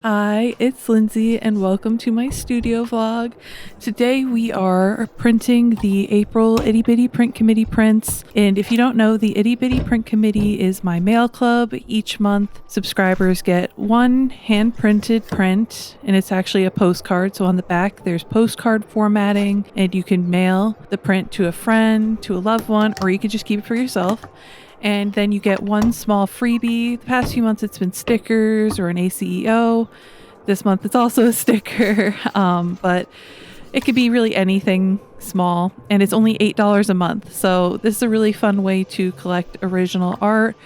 Hi, it's Lindsay and welcome to my studio vlog. Today we are printing the April Itty Bitty Print Committee prints. And if you don't know, the Itty Bitty Print Committee is my mail club. Each month subscribers get one hand printed print and it's actually a postcard. So on the back there's postcard formatting and you can mail the print to a friend, to a loved one, or you could just keep it for yourself. And then you get one small freebie. The past few months it's been stickers or an ACEO. This month it's also a sticker, but it could be really anything small, and it's only $8 a month. So this is a really fun way to collect original art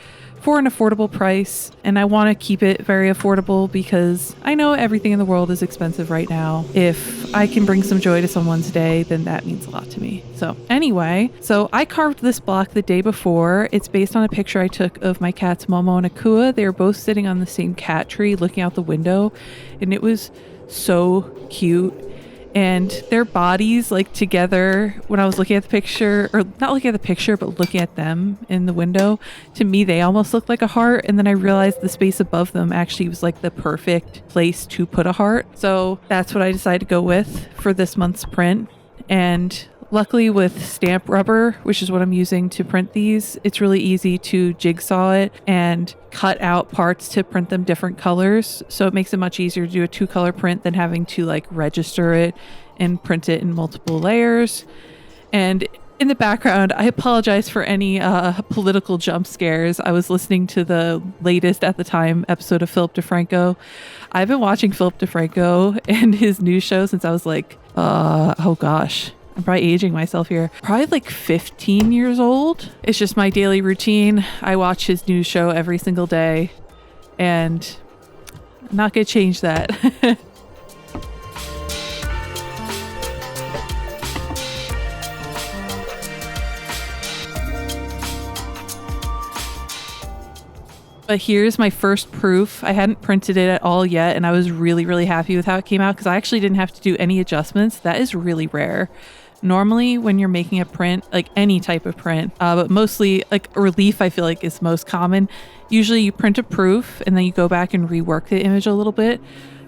for an affordable price, and I want to keep it very affordable because I know everything in the world is expensive right now. If I can bring some joy to someone's day, then that means a lot to me. So anyway, I carved this block the day before. It's based on a picture I took of my cats Momo and Akua. They were both sitting on the same cat tree looking out the window, and it was so cute. And their bodies, like, together, when I was looking at the picture, or not looking at the picture, but looking at them in the window, to me, they almost looked like a heart. And then I realized the space above them actually was like the perfect place to put a heart. So that's what I decided to go with for this month's print. And luckily with stamp rubber, which is what I'm using to print these, it's really easy to jigsaw it and cut out parts to print them different colors. So it makes it much easier to do a 2-color print than having to like register it and print it in multiple layers. And in the background, I apologize for any political jump scares. I was listening to the latest, at the time, episode of Philip DeFranco. I've been watching Philip DeFranco and his news show since I was like, oh gosh, I'm probably aging myself here. Probably like 15 years old. It's just my daily routine. I watch his news show every single day, and I'm not gonna change that. But here's my first proof. I hadn't printed it at all yet, and I was really, really happy with how it came out because I actually didn't have to do any adjustments. That is really rare. Normally, when you're making a print, like any type of print, but mostly like relief, I feel like is most common. Usually you print a proof and then you go back and rework the image a little bit.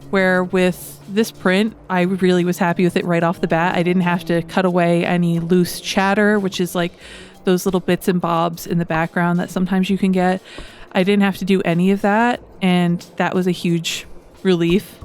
Where with this print, I really was happy with it right off the bat. I didn't have to cut away any loose chatter, which is like those little bits and bobs in the background that sometimes you can get. I didn't have to do any of that, and that was a huge relief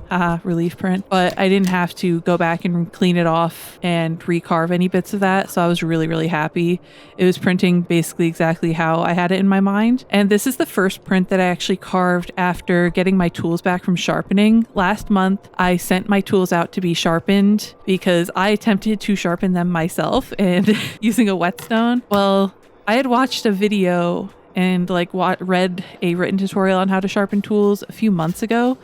print. But I didn't have to go back and clean it off and recarve any bits of that, so I was really, really happy. It was printing basically exactly how I had it in my mind. And this is the first print that I actually carved after getting my tools back from sharpening. Last month, I sent my tools out to be sharpened because I attempted to sharpen them myself and using a whetstone. Well, I had watched a video and read a written tutorial on how to sharpen tools a few months ago,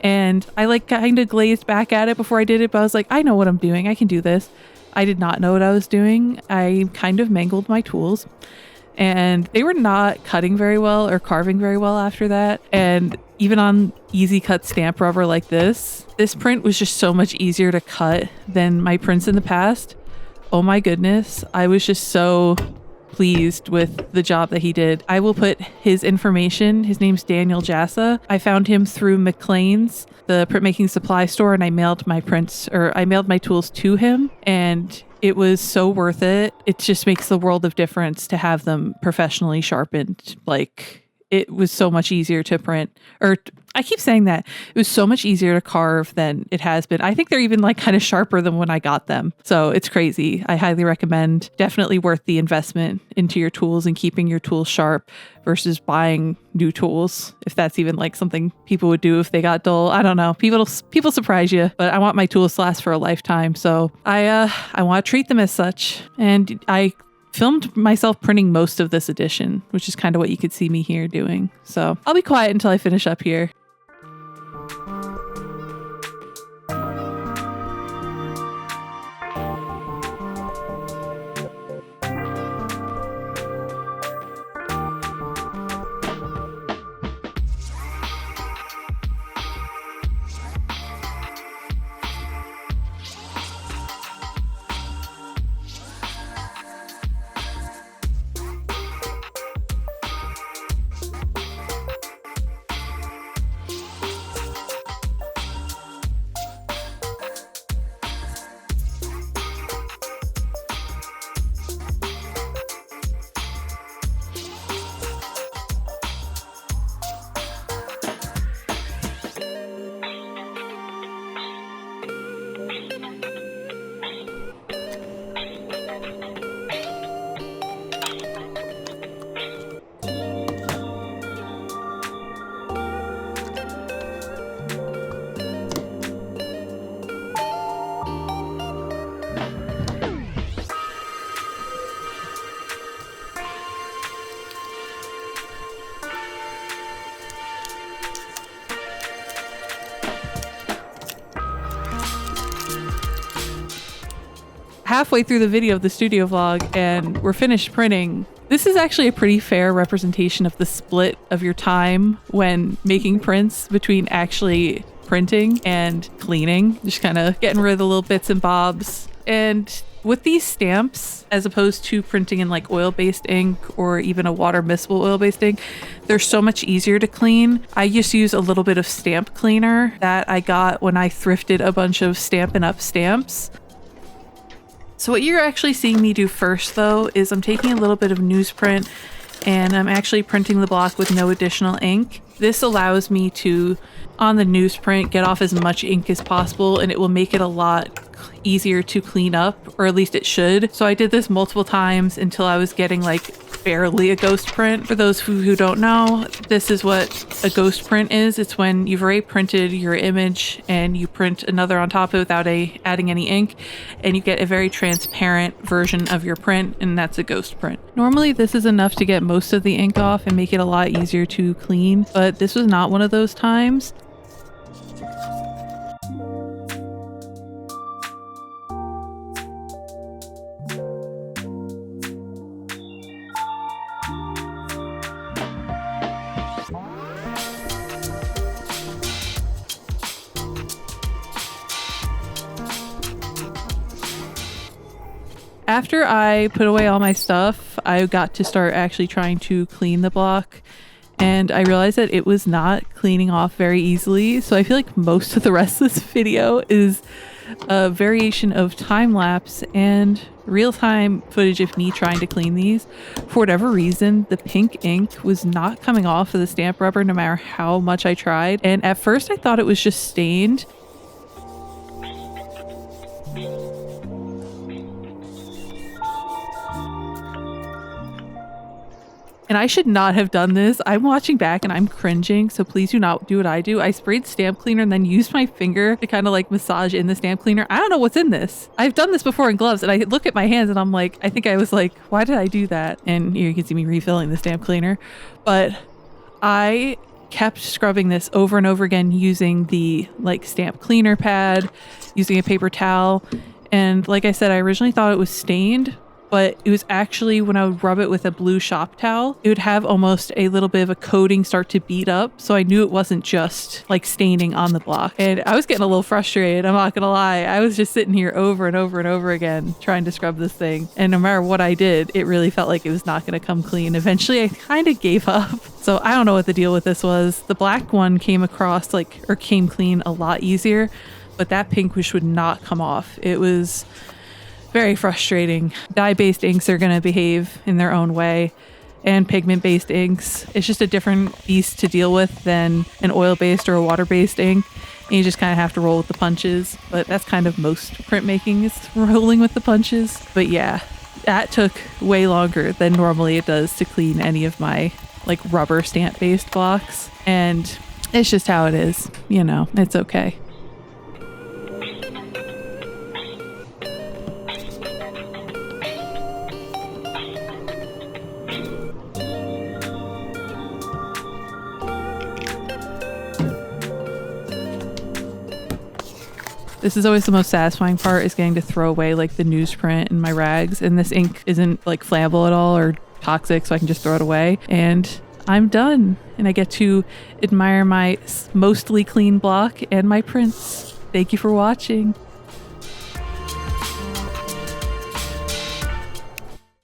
and I like kind of glazed back at it before I did it, but I was like, I know what I'm doing, I can do this. I did not know what I was doing. I kind of mangled my tools and they were not cutting very well or carving very well after that. And even on easy cut stamp rubber like this print was just so much easier to cut than my prints in the past. Oh my goodness, I was just so pleased with the job that he did. I will put his information. His name's Daniel Jassa. I found him through McLean's, the printmaking supply store, and I mailed my tools to him, and it was so worth it. It just makes the world of difference to have them professionally sharpened. Like, it was so much easier to print, or I keep saying that. It was so much easier to carve than it has been. I think they're even like kind of sharper than when I got them. So it's crazy. I highly recommend. Definitely worth the investment into your tools and keeping your tools sharp versus buying new tools. If that's even like something people would do if they got dull. I don't know. People surprise you, but I want my tools to last for a lifetime. So I want to treat them as such. And I filmed myself printing most of this edition, which is kind of what you could see me here doing. So I'll be quiet until I finish up here. halfway through the video of the studio vlog and we're finished printing. This is actually a pretty fair representation of the split of your time when making prints between actually printing and cleaning, just kind of getting rid of the little bits and bobs. And with these stamps, as opposed to printing in like oil-based ink or even a water miscible oil-based ink, they're so much easier to clean. I just use a little bit of stamp cleaner that I got when I thrifted a bunch of Stampin' Up! Stamps. So what you're actually seeing me do first though is I'm taking a little bit of newsprint and I'm actually printing the block with no additional ink. This allows me to, on the newsprint, get off as much ink as possible, and it will make it a lot easier to clean up, or at least it should. So I did this multiple times until I was getting like barely a ghost print. For those who don't know, this is what a ghost print is. It's when you've already printed your image and you print another on top of it without adding any ink, and you get a very transparent version of your print, and that's a ghost print. Normally this is enough to get most of the ink off and make it a lot easier to clean, but this was not one of those times. After I put away all my stuff, I got to start actually trying to clean the block, and I realized that it was not cleaning off very easily. So I feel like most of the rest of this video is a variation of time lapse and real-time footage of me trying to clean these. For whatever reason, the pink ink was not coming off of the stamp rubber no matter how much I tried, and at first I thought it was just stained. And I should not have done this. I'm watching back and I'm cringing, so please do not do what I do. I sprayed stamp cleaner and then used my finger to kind of like massage in the stamp cleaner. I don't know what's in this. I've done this before in gloves, and I look at my hands and I'm like, I think I was like, why did I do that? And here you can see me refilling the stamp cleaner. But I kept scrubbing this over and over again using the like stamp cleaner pad, using a paper towel. And like I said, I originally thought it was stained, but it was actually, when I would rub it with a blue shop towel, it would have almost a little bit of a coating start to bead up. So I knew it wasn't just like staining on the block. And I was getting a little frustrated, I'm not gonna lie. I was just sitting here over and over and over again trying to scrub this thing. And no matter what I did, it really felt like it was not gonna come clean. Eventually I kind of gave up. So I don't know what the deal with this was. The black one came across came clean a lot easier, but that pink wish would not come off. It was very frustrating. Dye-based inks are going to behave in their own way, and pigment-based inks, it's just a different beast to deal with than an oil-based or a water-based ink, and you just kind of have to roll with the punches. But that's kind of most printmaking, is rolling with the punches. But yeah, that took way longer than normally it does to clean any of my like rubber stamp-based blocks, and it's just how it is, you know, it's okay. This is always the most satisfying part, is getting to throw away like the newsprint and my rags, and this ink isn't like flammable at all or toxic, so I can just throw it away and I'm done, and I get to admire my mostly clean block and my prints. Thank you for watching.